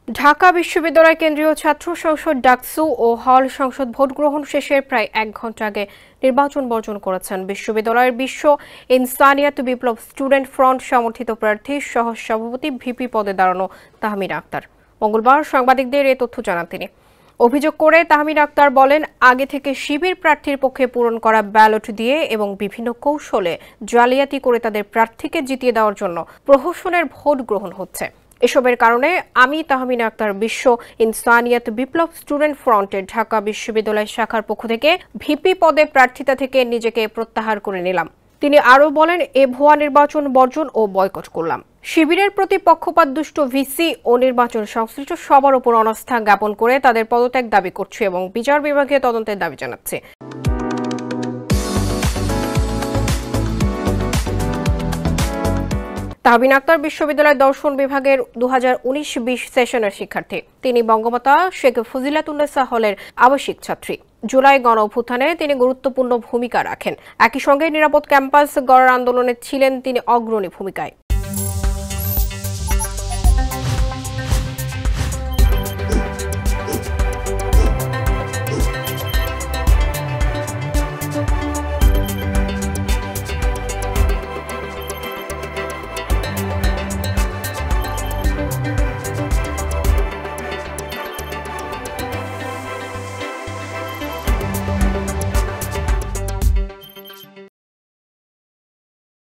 ঢাকা বিশ্ববিদ্যালয় কেন্দ্রীয় ছাত্র সংসদ ডাকসু ও হল সংসদ ভোট গ্রহণ শেষের প্রায় 1 ঘণ্টা আগে নির্বাচন বর্জন করেছেন বিশ্ববিদ্যালয়ের বিশ্ব ইনসানিয়াত বিপ্লব স্টুডেন্ট ফ্রন্ট সমর্থিত প্রার্থী সহ সভাপতি ভিপি পদে দাঁড়ানো তাহমিনা আক্তার। মঙ্গলবার সাংবাদিকদের এ তথ্য জানান তিনি। অভিযোগ করে তাহমিনা আক্তার বলেন, আগে থেকে শিবির প্রার্থীর পক্ষে পূরণ করা ব্যালট দিয়ে এবং বিভিন্ন কৌশলে জালিয়াতি করে তাদের প্রার্থীকে জিতিয়ে দেওয়ার জন্য প্রহসনের ভোট গ্রহণ হচ্ছে। এসবের কারণে আমি তাহমিনা আক্তার বিশ্ব ইনসানিয়াত বিপ্লব স্টুডেন্ট ফ্রন্টের ঢাকা বিশ্ববিদ্যালয় শাখার পক্ষ থেকে ভিপি পদে প্রার্থিতা থেকে নিজেকে প্রত্যাহার করে নিলাম। তিনি আরও বলেন, এ ভুয়া নির্বাচন বর্জন ও বয়কট করলাম। শিবিরের প্রতি পক্ষপাত দুষ্ট ভিসি ও নির্বাচন সংশ্লিষ্ট সবার উপর অনাস্থা জ্ঞাপন করে তাদের পদত্যাগ দাবি করছে এবং বিচার বিভাগীয় তদন্তের দাবি জানাচ্ছে। তাহমিনা আক্তার বিশ্ববিদ্যালয় দর্শন বিভাগের 2019-20 সেশনের শিক্ষার্থী। তিনি বঙ্গমাতা শেখ ফজিলাতুন্নেসা হলের আবাসিক ছাত্রী। জুলাই গণ অভ্যুত্থানে তিনি গুরুত্বপূর্ণ ভূমিকা রাখেন। একই সঙ্গে নিরাপদ ক্যাম্পাস গড়ার আন্দোলনে ছিলেন তিনি অগ্রণী ভূমিকায়।